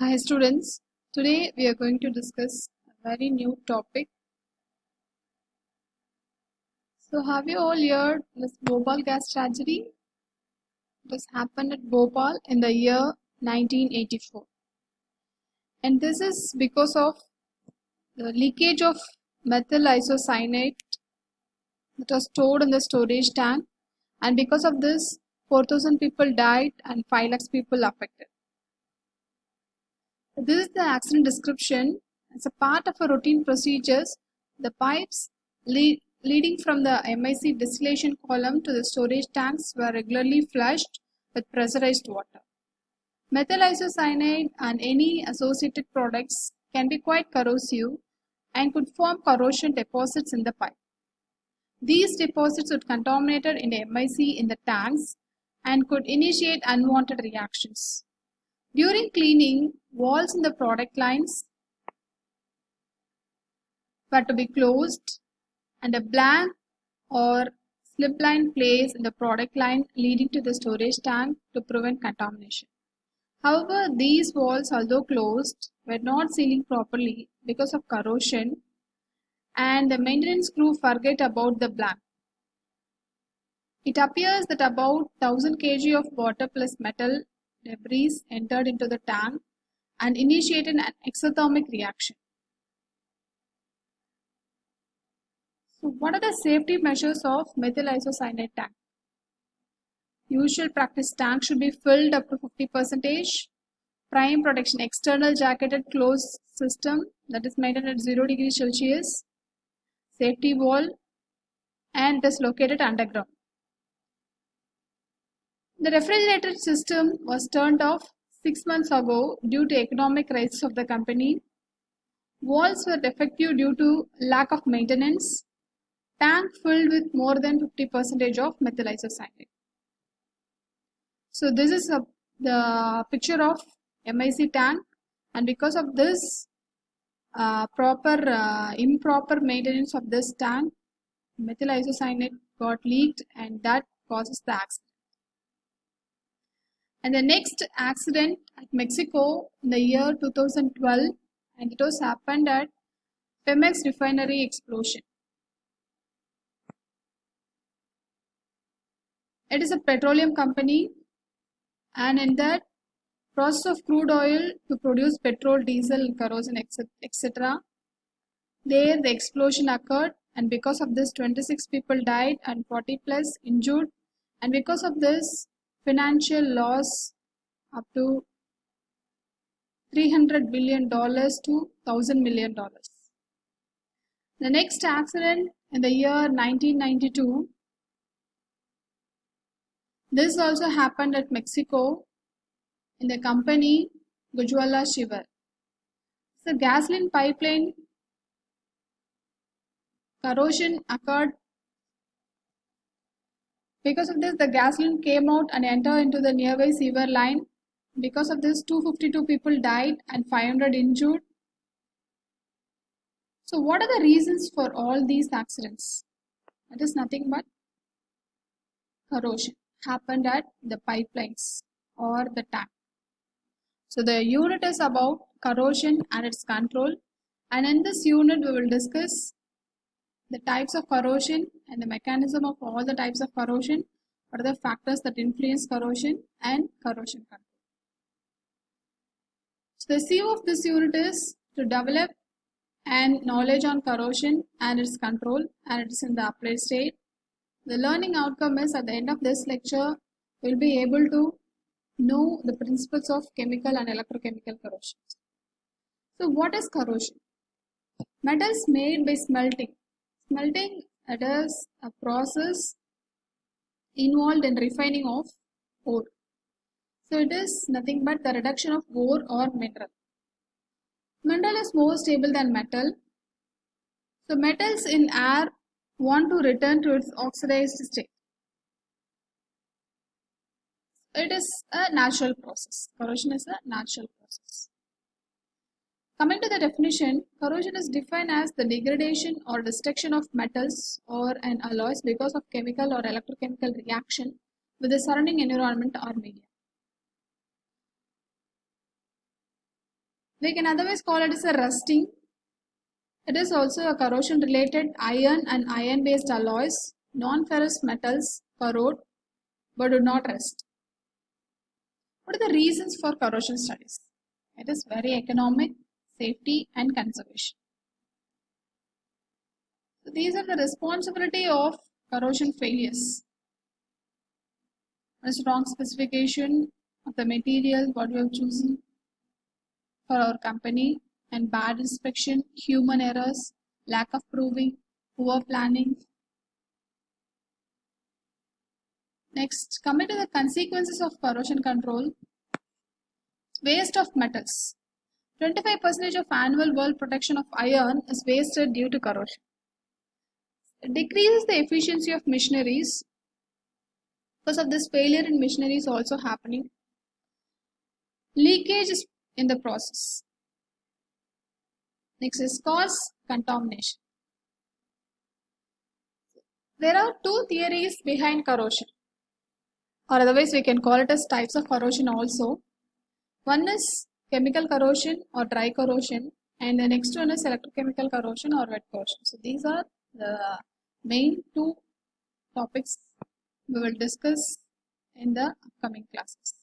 Hi students, today we are going to discuss a very new topic. So have you all heard this Bhopal gas tragedy? This happened at Bhopal in the year 1984. And this is because of the leakage of methyl isocyanate that was stored in the storage tank, and because of this 4,000 people died and 5 lakhs people affected. This is the accident description. As a part of a routine procedures, the pipes leading from the MIC distillation column to the storage tanks were regularly flushed with pressurized water. Methyl isocyanate and any associated products can be quite corrosive and could form corrosion deposits in the pipe. These deposits would contaminate in the MIC in the tanks and could initiate unwanted reactions. During cleaning, valves in the product lines were to be closed and a blank or slip line placed in the product line leading to the storage tank to prevent contamination. However, these valves, although closed, were not sealing properly because of corrosion, and the maintenance crew forget about the blank. It appears that about 1000 kg of water plus metal debris entered into the tank and initiated an exothermic reaction. So what are the safety measures of methyl isocyanate tank? Usual practice, tank should be filled up to 50%. Prime protection, external jacketed closed system that is maintained at 0 degrees Celsius. Safety valve, and it is located underground. The refrigerator system was turned off 6 months ago due to economic crisis of the company. Valves were defective due to lack of maintenance. Tank filled with more than 50% of methyl isocyanate. So this is the picture of MIC tank, and because of this improper maintenance of this tank, methyl isocyanate got leaked and that causes the accident. And the next accident at Mexico in the year 2012, and it was happened at Pemex refinery explosion. It is a petroleum company, and in that process of crude oil to produce petrol, diesel, kerosene, etc. There the explosion occurred, and because of this 26 people died and 40 plus injured, and because of this financial loss up to $300 billion to $1,000 million. The next accident in the year 1992, this also happened at Mexico in the company Gujwala Shiver. The gasoline pipeline corrosion occurred. Because of this, the gasoline came out and entered into the nearby sewer line. Because of this, 252 people died and 500 injured. So what are the reasons for all these accidents? It is nothing but corrosion happened at the pipelines or the tank. So the unit is about corrosion and its control, and in this unit we will discuss the types of corrosion and the mechanism of all the types of corrosion, what are the factors that influence corrosion and corrosion control. So the aim of this unit is to develop and knowledge on corrosion and its control, and it is in the applied state. The learning outcome is at the end of this lecture we will be able to know the principles of chemical and electrochemical corrosion. So what is corrosion? Metals made by smelting. Smelting, it is a process involved in refining of ore. So it is nothing but the reduction of ore or mineral. Mineral is more stable than metal. So metals in air want to return to its oxidized state. It is a natural process. Corrosion is a natural process. Coming to the definition, corrosion is defined as the degradation or destruction of metals or an alloys because of chemical or electrochemical reaction with the surrounding environment or media. We can otherwise call it as a rusting. It is also a corrosion related iron and iron based alloys. Non-ferrous metals corrode but do not rust. What are the reasons for corrosion studies? It is very economic, safety and conservation. So these are the responsibility of corrosion failures. A strong specification of the material what we have chosen for our company, and bad inspection, human errors, lack of proving, poor planning. Next, coming to the consequences of corrosion control, waste of metals. 25% of annual world production of iron is wasted due to corrosion. It decreases the efficiency of machineries. Because of this, failure in machinery is also happening. Leakage is in the process. Next is cause contamination. There are two theories behind corrosion, or otherwise we can call it as types of corrosion also. One is chemical corrosion or dry corrosion, and the next one is electrochemical corrosion or wet corrosion. So these are the main two topics we will discuss in the upcoming classes.